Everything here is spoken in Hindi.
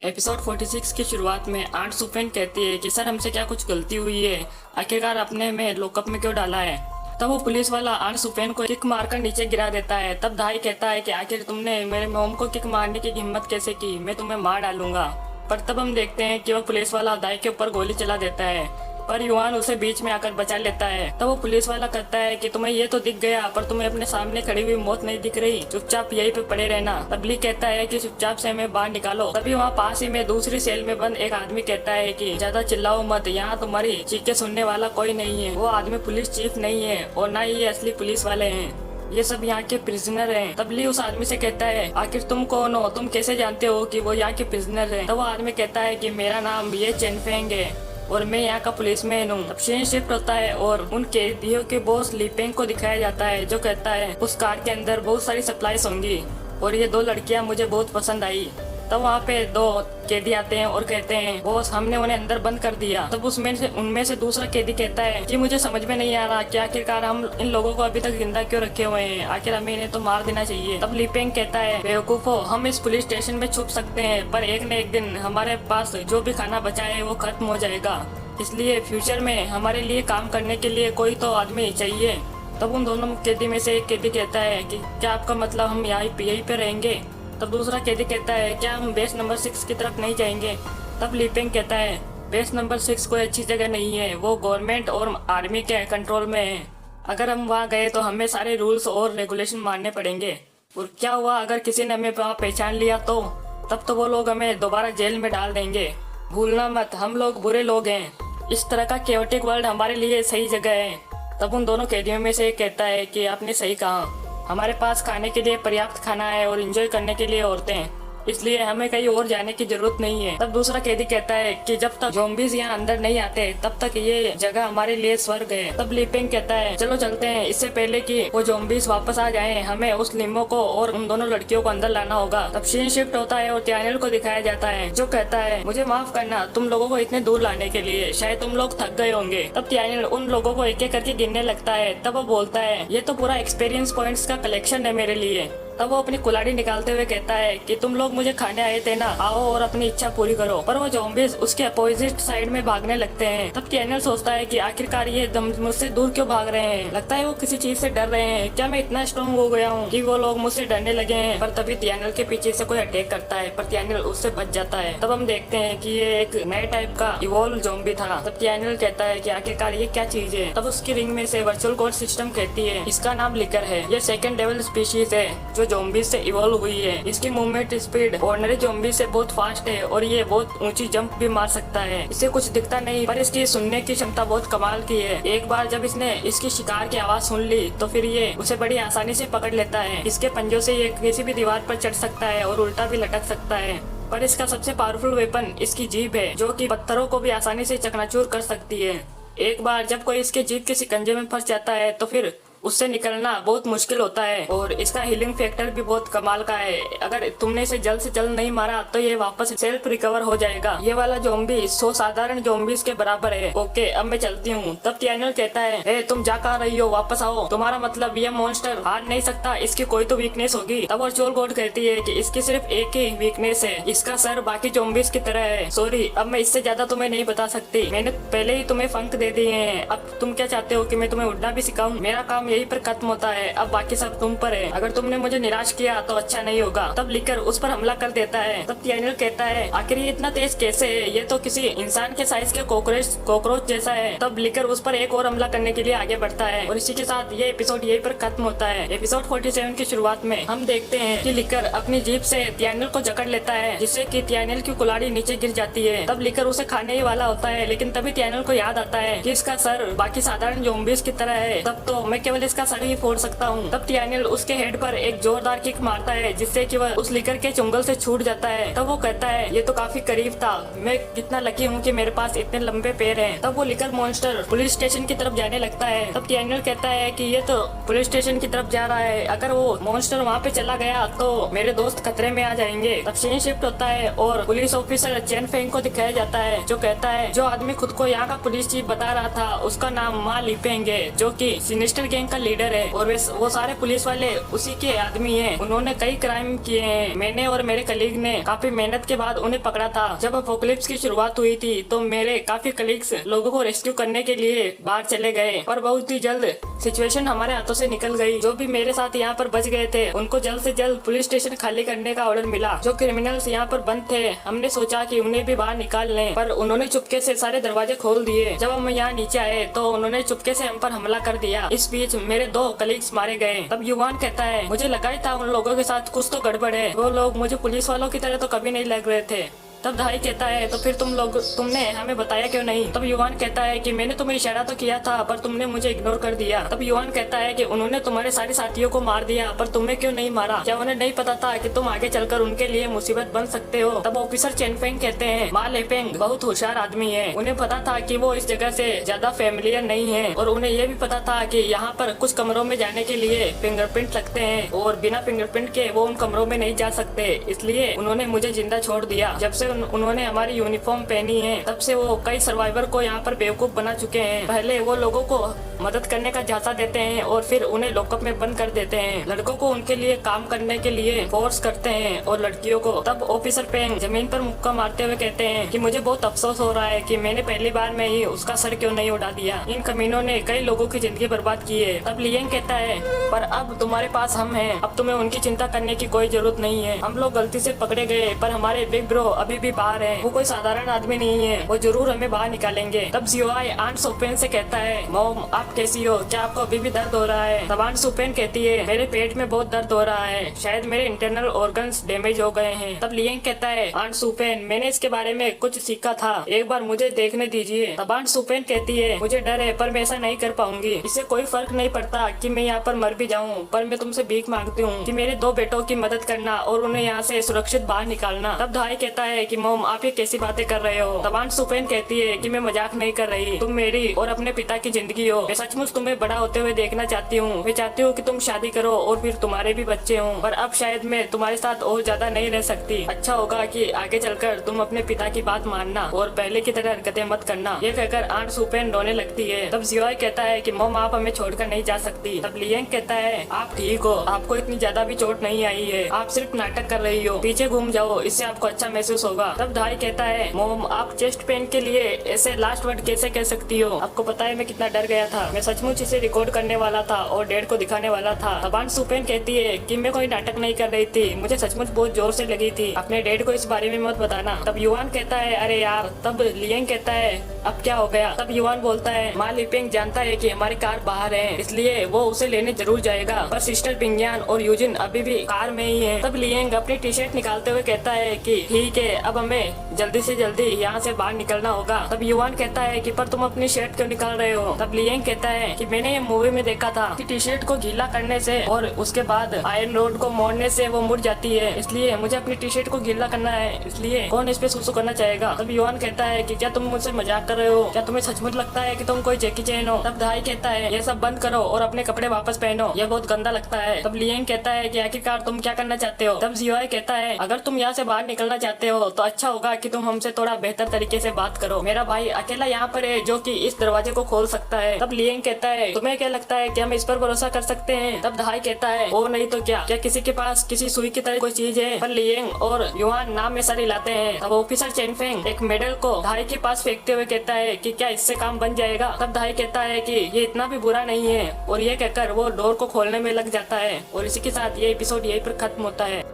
एपिसोड 46 की शुरुआत में आंट सुफेन कहती है कि सर हमसे क्या कुछ गलती हुई है, आखिरकार अपने में लॉकअप में क्यों डाला है। तब वो पुलिस वाला आंट सुफेन को किक मारकर नीचे गिरा देता है। तब धाई कहता है कि आखिर तुमने मेरे मोम को किक मारने की हिम्मत कैसे की, मैं तुम्हें मार डालूंगा। पर तब हम देखते हैं कि वह पुलिस वाला धाई के ऊपर गोली चला देता है, पर युवान उसे बीच में आकर बचा लेता है। तब वो पुलिस वाला कहता है कि तुम्हें ये तो दिख गया, पर तुम्हें अपने सामने खड़ी हुई मौत नहीं दिख रही, चुपचाप यहीं पे पड़े रहना। तब ली कहता है कि चुपचाप से हमें बाहर निकालो। तभी वहाँ पास ही में दूसरी सेल में बंद एक आदमी कहता है कि ज्यादा चिल्लाओ मत, यहाँ तुम्हारी चीखें सुनने वाला कोई नहीं है। वो आदमी पुलिस चीफ नहीं है और न ही ये असली पुलिस वाले हैं, ये सब यहाँ के प्रिजनर हैं। तब ली उस आदमी से कहता है आखिर तुम कौन हो, तुम कैसे जानते हो कि वो यहाँ के प्रिजनर हैं। तब वो आदमी कहता है कि मेरा नाम ये चेनफेंग है और मैं यहाँ का पुलिसमैन हूँ। तब सीन शिफ्ट होता है और उन कैदियों के बॉस लीपेंग को दिखाया जाता है, जो कहता है उस कार के अंदर बहुत सारी सप्लाईज होंगी और ये दो लड़कियाँ मुझे बहुत पसंद आई। तब वहाँ पे दो कैदी आते हैं और कहते हैं बॉस हमने उन्हें अंदर बंद कर दिया। तब उनमें से दूसरा कैदी कहता है कि मुझे समझ में नहीं आ रहा कि आखिरकार हम इन लोगों को अभी तक जिंदा क्यों रखे हुए हैं, आखिर हमें इन्हें तो मार देना चाहिए। तब लीपेंग कहता है बेवकूफो, हम इस पुलिस स्टेशन में छुप सकते हैं, पर एक न एक दिन हमारे पास जो भी खाना बचा है वो खत्म हो जाएगा, इसलिए फ्यूचर में हमारे लिए काम करने के लिए कोई तो आदमी चाहिए। तब उन दोनों कैदी में से एक कैदी कहता है कि क्या आपका मतलब हम यहीं पे रहेंगे। तब दूसरा कैदी कहता है क्या हम बेस नंबर 6 की तरफ नहीं जाएंगे। तब लीपेंग कहता है बेस नंबर 6 कोई अच्छी जगह नहीं है, वो गवर्नमेंट और आर्मी के कंट्रोल में है, अगर हम वहाँ गए तो हमें सारे रूल्स और रेगुलेशन मानने पड़ेंगे, और क्या हुआ अगर किसी ने हमें वहाँ पहचान लिया तो तब तो वो लोग हमें दोबारा जेल में डाल देंगे। भूलना मत हम लोग बुरे लोग हैं, इस तरह का केओटिक वर्ल्ड हमारे लिए सही जगह है। तब उन दोनों कैदियों में से एक कहता है कि आपने सही कहा, हमारे पास खाने के लिए पर्याप्त खाना है और एंजॉय करने के लिए औरतें हैं, इसलिए हमें कहीं और जाने की जरूरत नहीं है। तब दूसरा कैदी कहता है कि जब तक ज़ॉम्बीज़ यहाँ अंदर नहीं आते तब तक ये जगह हमारे लिए स्वर्ग है। तब लीपेंग कहता है चलो चलते हैं, इससे पहले कि वो ज़ॉम्बीज़ वापस आ जाएं, हमें उस लिमो को और उन दोनों लड़कियों को अंदर लाना होगा। तब सीन शिफ्ट होता है और त्यानियल को दिखाया जाता है, जो कहता है मुझे माफ करना तुम लोगों को इतने दूर लाने के लिए, शायद तुम लोग थक गए होंगे। तब त्यानियल उन लोगों को एक एक करके गिनने लगता है। तब वो बोलता है ये तो पूरा एक्सपीरियंस पॉइंट्स का कलेक्शन है मेरे लिए। तब वो अपनी कुल्हाड़ी निकालते हुए कहता है कि तुम लोग मुझे खाने आए थे ना, आओ और अपनी इच्छा पूरी करो। पर वो ज़ॉम्बीज़ उसके अपोजिट साइड में भागने लगते हैं। तब कैनियल सोचता है कि आखिरकार ये मुझसे दूर क्यों भाग रहे हैं, लगता है वो किसी चीज से डर रहे हैं, क्या मैं इतना स्ट्रॉन्ग हो गया हूँ कि वो लोग मुझसे डरने लगे हैं। पर तभी त्यानियल के पीछे से कोई अटैक करता है, पर त्यानियल उससे बच जाता है। तब हम देखते हैं कि ये एक नए टाइप का इवॉल्व ज़ॉम्बी था। तब त्यानियल कहता है कि आखिरकार ये क्या चीज है। तब उसकी रिंग में से वर्चुअल कोड सिस्टम कहती है इसका नाम लिकर है, ये सेकंड लेवल स्पीशीज है जो ज़ॉम्बीज से इवॉल्व हुई है। इसकी मूवमेंट स्पीड ऑर्डिनरी ज़ॉम्बी से बहुत फास्ट है और ये बहुत ऊंची जंप भी मार सकता है। इसे कुछ दिखता नहीं पर इसकी सुनने की क्षमता बहुत कमाल की है। एक बार जब इसने इसकी शिकार की आवाज सुन ली तो फिर ये उसे बड़ी आसानी से पकड़ लेता है। इसके पंजों से ये किसी भी दीवार पर चढ़ सकता है और उल्टा भी लटक सकता है। पर इसका सबसे पावरफुल वेपन इसकी जीभ है, जो कि पत्थरों को भी आसानी से चकनाचूर कर सकती है। एक बार जब कोई इसके जीभ के शिकंजे में फंस जाता है तो फिर उससे निकलना बहुत मुश्किल होता है। और इसका हीलिंग फैक्टर भी बहुत कमाल का है, अगर तुमने इसे जल्द से जल्द नहीं मारा तो ये वापस सेल्फ रिकवर हो जाएगा। ये वाला ज़ॉम्बी 100 साधारण ज़ॉम्बीज के बराबर है। ओके अब मैं चलती हूँ। तब त्यानियल कहता है तुम जा कहाँ रही हो, वापस आओ, तुम्हारा मतलब ये मॉन्स्टर हार नहीं सकता, इसकी कोई तो वीकनेस होगी। तब वर्चुअल कोड कहती है कि इसकी सिर्फ एक ही वीकनेस है, इसका सर बाकी ज़ॉम्बीज की तरह है। सॉरी अब मैं इससे ज्यादा तुम्हें नहीं बता सकती, मैंने पहले ही तुम्हें फंक दे दिए हैं, अब तुम क्या चाहते हो कि मैं तुम्हें उड़ना भी सिखाऊं। मेरा काम यही पर खत्म होता है, अब बाकी सब तुम पर है, अगर तुमने मुझे निराश किया तो अच्छा नहीं होगा। तब लिकर उस पर हमला कर देता है। तब त्यानियल कहता है आखिर ये इतना तेज कैसे है, ये तो किसी इंसान के साइज के कॉकरोच जैसा है। तब लिकर उस पर एक और हमला करने के लिए आगे बढ़ता है और इसी के साथ ये एपिसोड यहीं पर खत्म होता है। एपिसोड 47 की शुरुआत में हम देखते हैं कि लिकर अपनी जीभ से त्यानियल को जकड़ लेता है, जिससे कि त्यानियल की कुल्हाड़ी नीचे गिर जाती है। तब लिकर उसे खाने ही वाला होता है, लेकिन तभी त्यानियल को याद आता है कि इसका सर बाकी साधारण ज़ॉम्बीज की तरह है, तब तो मैं केवल इसका सर ही फोड़ सकता हूँ। तब त्यानियल उसके हेड पर एक जोरदार किक मारता है, जिससे कि वह उस लिकर के चुंगल से छूट जाता है। तब वो कहता है ये तो काफी करीब था, मैं कितना लकी हूँ कि मेरे पास इतने लंबे पैर हैं। तब वो लिकर मॉन्स्टर पुलिस स्टेशन की तरफ जाने लगता है। तब त्यानियल कहता है कि ये तो पुलिस स्टेशन की तरफ जा रहा है, अगर वो मॉन्स्टर वहाँ पे चला गया तो मेरे दोस्त खतरे में आ जाएंगे। तब सीन शिफ्ट होता है और पुलिस ऑफिसर चेनफेंग को दिखाया जाता है, जो कहता है जो आदमी खुद को यहाँ का पुलिस चीफ बता रहा था उसका नाम मा लीपेंग है, जो कि सिनिस्टर गैंग का लीडर है और वो सारे पुलिस वाले उसी के आदमी हैं। उन्होंने कई क्राइम किए हैं। मैंने और मेरे कलीग ने काफी मेहनत के बाद उन्हें पकड़ा था। जब अपोकलिप्स की शुरुआत हुई थी तो मेरे काफी कलीग्स लोगों को रेस्क्यू करने के लिए बाहर चले गए, पर बहुत ही जल्द सिचुएशन हमारे हाथों से निकल गई। जो भी मेरे साथ यहाँ पर बच गए थे उनको जल्द से जल्द पुलिस स्टेशन खाली करने का ऑर्डर मिला। जो क्रिमिनल्स यहाँ पर बंद थे हमने सोचा कि उन्हें भी बाहर निकाल लें, पर उन्होंने चुपके से सारे दरवाजे खोल दिए। जब हम यहाँ नीचे आए तो उन्होंने चुपके से हम पर हमला कर दिया। इस बीच मेरे 2 कलीग्स मारे गए। तब युवान कहता है, मुझे लगा ही था उन लोगों के साथ कुछ तो गड़बड़ है। वो लोग मुझे पुलिस वालों की तरह तो कभी नहीं लग रहे थे। तब धाई कहता है, तो फिर तुमने हमें बताया क्यों नहीं? तब युवान कहता है कि मैंने तुम्हें इशारा तो किया था पर तुमने मुझे इग्नोर कर दिया। तब युवान कहता है कि उन्होंने तुम्हारे सारे साथियों को मार दिया पर तुम्हें क्यों नहीं मारा? क्या उन्हें नहीं पता था कि तुम आगे चलकर उनके लिए मुसीबत बन सकते हो? तब ऑफिसर चेनफेंग कहते हैं, मा लेफेंग बहुत होशियार आदमी है। उन्हें पता था कि वो इस जगह से ज्यादा फेमिलियर नहीं है और उन्हें यह भी पता था कि यहाँ पर कुछ कमरों में जाने के लिए फिंगरप्रिंट लगते हैं और बिना फिंगरप्रिंट के वो उन कमरों में नहीं जा सकते। इसलिए उन्होंने मुझे जिंदा छोड़ दिया। जब से उन्होंने हमारी यूनिफॉर्म पहनी है तब से वो कई सर्वाइवर को यहाँ पर बेवकूफ बना चुके हैं। पहले वो लोगों को मदद करने का झांसा देते हैं और फिर उन्हें लॉकअप में बंद कर देते हैं। लड़कों को उनके लिए काम करने के लिए फोर्स करते हैं और लड़कियों को। तब ऑफिसर पेंग जमीन पर मुक्का मारते हुए कहते हैं कि मुझे बहुत अफसोस हो रहा है कि मैंने पहली बार में ही उसका सर क्यों नहीं उड़ा दिया। इन कमीनों ने कई लोगों की जिंदगी बर्बाद की है। तब लियंग कहता है, पर अब तुम्हारे पास हम हैं, अब तुम्हें उनकी चिंता करने की कोई जरूरत नहीं है। हम लोग गलती से पकड़े गए पर हमारे बिग ब्रो अभी भी बाहर है। वो कोई साधारण आदमी नहीं है, वो जरूर हमें बाहर निकालेंगे। तब जियोआई आंट सोपेन से कहता है, मॉम आप कैसी हो? क्या आपको अभी भी दर्द हो रहा है? तब आंट सोपेन कहती है, मेरे पेट में बहुत दर्द हो रहा है, शायद मेरे इंटरनल ऑर्गन्स डैमेज हो गए हैं। तब लियंग कहता है, आंट सोपेन मैंने इसके बारे में कुछ सीखा था, एक बार मुझे देखने दीजिए। तब आंट सोपेन कहती है, मुझे डर है पर मैं ऐसा नहीं कर पाऊंगी। इससे कोई फर्क नहीं पड़ता कि मैं यहाँ पर मर भी जाऊँ, पर मैं तुमसे भीख मांगती हूँ कि मेरे 2 बेटों की मदद करना और उन्हें यहाँ से सुरक्षित बाहर निकालना। तब धाई कहता है कि मॉम आप ये कैसी बातें कर रहे हो? तब आंट सोपेन कहती है कि मैं मजाक नहीं कर रही, तुम मेरी और अपने पिता की जिंदगी हो। मैं सचमुच तुम्हें बड़ा होते हुए देखना चाहती हूँ। मैं चाहती हूँ कि तुम शादी करो और फिर तुम्हारे भी बच्चे हों, पर अब शायद मैं तुम्हारे साथ और ज्यादा नहीं रह सकती। अच्छा होगा कि आगे चलकर तुम अपने पिता की बात मानना और पहले की तरह हरकतें मत करना। ये कहकर आंट सोपेन रोने लगती है। तब जियोआई कहता है कि मॉम आप हमें छोड़कर नहीं जा सकती। तब लियंग कहता है, आप ठीक हो, आपको इतनी ज्यादा भी चोट नहीं आई है, आप सिर्फ नाटक कर रही हो, पीछे घूम जाओ, इससे आपको अच्छा महसूस होगा। तब धाई कहता है, मॉम आप चेस्ट पेन के लिए ऐसे लास्ट वर्ड कैसे कह सकती हो? आपको पता है मैं कितना डर गया था, मैं सचमुच इसे रिकॉर्ड करने वाला था और डैड को दिखाने वाला था। तब आंट सोपेन कहती है कि मैं कोई नाटक नहीं कर रही थी, मुझे सचमुच बहुत जोर से लगी थी, अपने डैड को इस बारे में मत बताना। तब युवान कहता है, अरे यार। तब लियंग कहता है, अब क्या हो गया? तब युवान बोलता है, मा लिपेंग जानता है कि हमारी कार बाहर है, इसलिए वो उसे लेने जरूर जाएगा, पर सिस्टर पिंगयान और यूजिन अभी भी कार में ही है। तब लियंग अपनी टी शर्ट निकालते हुए कहता है कि ठीक है, अब हमें जल्दी से जल्दी यहाँ से बाहर निकलना होगा। तब युवान कहता है कि पर तुम अपनी शर्ट क्यों निकाल रहे हो? तब लियंग कहता है कि मैंने ये मूवी में देखा था कि टी शर्ट को गीला करने से और उसके बाद आयरन रोड को मोड़ने से वो मुड़ जाती है, इसलिए मुझे अपनी टी शर्ट को गीला करना है, इसलिए कौन इस पे सुसु करना चाहेगा? तब युवान कहता है कि क्या तुम मुझसे मजाक कर रहे हो? क्या तुम्हें सचमुच लगता है कि तुम कोई जैकी चैन हो? तब धाई कहता है, ये सब बंद करो और अपने कपड़े वापस पहनो, ये बहुत गंदा लगता है। तब लियंग कहता है कि आखिरकार तुम क्या करना चाहते हो? तब जियोआई कहता है, अगर तुम यहाँ से बाहर निकलना चाहते हो तो अच्छा होगा कि तुम हमसे थोड़ा बेहतर तरीके से बात करो। मेरा भाई अकेला यहाँ पर है जो कि इस दरवाजे को खोल सकता है। तब लियंग कहता है, तुम्हें क्या लगता है कि हम इस पर भरोसा कर सकते हैं? तब धाई कहता है, ओ नहीं तो क्या किसी के पास किसी सुई की तरह कोई चीज है? पर लियंग और युवान नाम में सर हिलाते हैं। तब ऑफिसर चेनफेंग एक मेडल को धाई के पास फेंकते हुए कहता है कि क्या इससे काम बन जाएगा? तब धाई कहता है कि ये इतना भी बुरा नहीं है और ये कहकर वो डोर को खोलने में लग जाता है और इसी के साथ ये एपिसोड यहीं पर खत्म होता है।